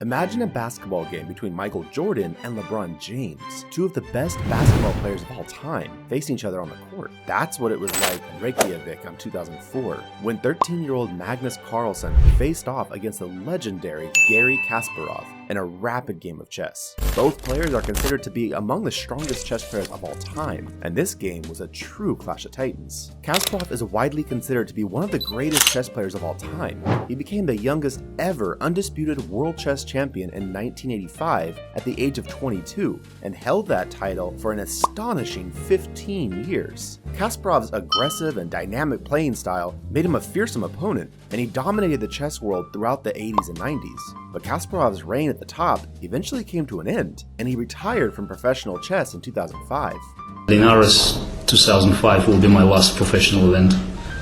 Imagine a basketball game between Michael Jordan and LeBron James, two of the best basketball players of all time, facing each other on the court. That's what it was like in Reykjavik in 2004, when 13-year-old Magnus Carlsen faced off against the legendary Garry Kasparov in a rapid game of chess. Both players are considered to be among the strongest chess players of all time, and this game was a true clash of titans. Kasparov is widely considered to be one of the greatest chess players of all time. He became the youngest ever undisputed world chess champion in 1985 at the age of 22, and held that title for an astonishing 15 years. Kasparov's aggressive and dynamic playing style made him a fearsome opponent, and he dominated the chess world throughout the 80s and 90s. But Kasparov's reign at the top eventually came to an end, and he retired from professional chess in 2005. Linares 2005 will be my last professional event.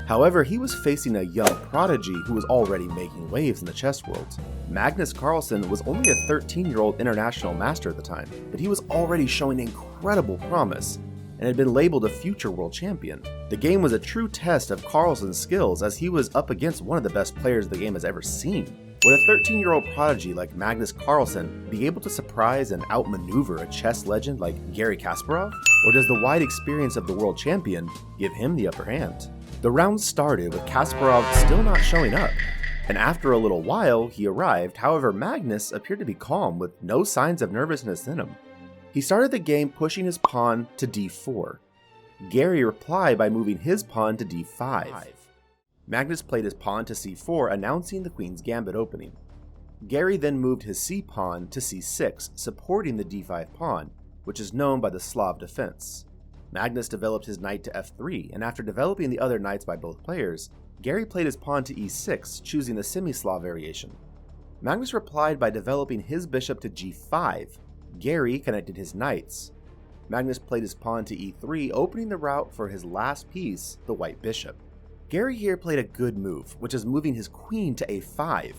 However, he was facing a young prodigy who was already making waves in the chess world. Magnus Carlsen was only a 13-year-old international master at the time, but he was already showing incredible promise and had been labeled a future world champion. The game was a true test of Carlsen's skills, as he was up against one of the best players the game has ever seen. Would a 13-year-old prodigy like Magnus Carlsen be able to surprise and outmaneuver a chess legend like Garry Kasparov? Or does the wide experience of the world champion give him the upper hand? The round started with Kasparov still not showing up, and after a little while he arrived. However, Magnus appeared to be calm with no signs of nervousness in him. He started the game pushing his pawn to d4. Garry replied by moving his pawn to d5. Magnus played his pawn to c4, announcing the queen's gambit opening. Garry then moved his c-pawn to c6, supporting the d5 pawn, which is known by the Slav defense. Magnus developed his knight to f3, and after developing the other knights by both players, Garry played his pawn to e6, choosing the semi-Slav variation. Magnus replied by developing his bishop to g5. Garry connected his knights. Magnus played his pawn to e3, opening the route for his last piece, the white bishop. Garry here played a good move, which is moving his queen to a5.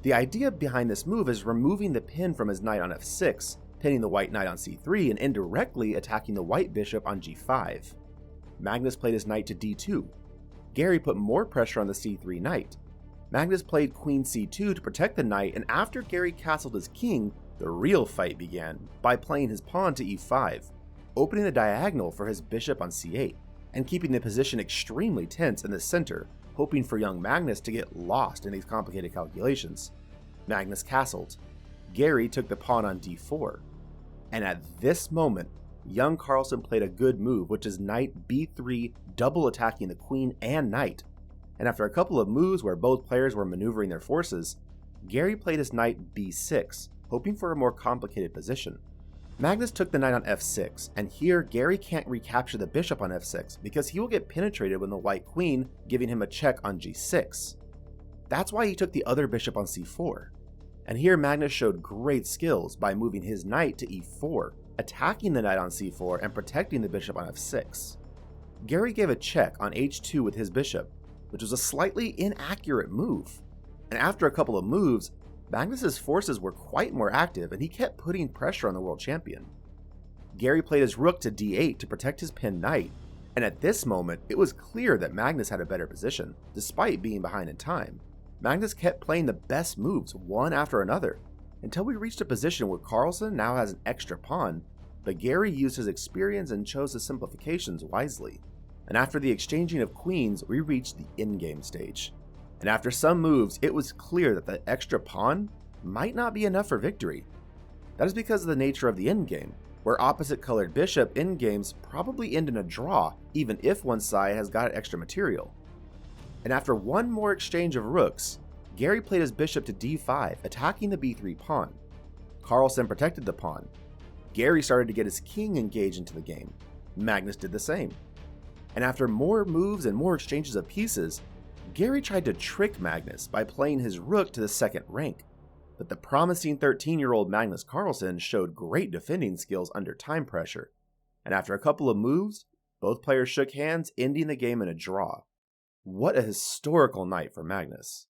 The idea behind this move is removing the pin from his knight on f6, pinning the white knight on c3, and indirectly attacking the white bishop on g5. Magnus played his knight to d2. Garry put more pressure on the c3 knight. Magnus played queen c2 to protect the knight, and after Garry castled his king, the real fight began by playing his pawn to e5, opening the diagonal for his bishop on c8, and keeping the position extremely tense in the center, hoping for young Magnus to get lost in these complicated calculations. Magnus castled. Garry took the pawn on d4. And at this moment, young Carlsen played a good move, which is knight b3, double attacking the queen and knight. And after a couple of moves where both players were maneuvering their forces, Garry played his knight b6, hoping for a more complicated position. Magnus took the knight on f6, and here Garry can't recapture the bishop on f6 because he will get penetrated with the white queen, giving him a check on g6. That's why he took the other bishop on c4. And here Magnus showed great skills by moving his knight to e4, attacking the knight on c4 and protecting the bishop on f6. Garry gave a check on h2 with his bishop, which was a slightly inaccurate move. And after a couple of moves, Magnus's forces were quite more active, and he kept putting pressure on the world champion. Garry played his rook to d8 to protect his pinned knight, and at this moment it was clear that Magnus had a better position, despite being behind in time. Magnus kept playing the best moves one after another, until we reached a position where Carlsen now has an extra pawn, but Garry used his experience and chose the simplifications wisely. And after the exchanging of queens, we reached the endgame stage. And after some moves, it was clear that the extra pawn might not be enough for victory. That is because of the nature of the endgame, where opposite colored bishop endgames probably end in a draw, even if one side has got extra material. And after one more exchange of rooks, Garry played his bishop to d5, attacking the b3 pawn. Carlsen protected the pawn. Garry started to get his king engaged into the game. Magnus did the same. And after more moves and more exchanges of pieces, Garry tried to trick Magnus by playing his rook to the second rank, but the promising 13-year-old Magnus Carlsen showed great defending skills under time pressure, and after a couple of moves, both players shook hands, ending the game in a draw. What a historical night for Magnus.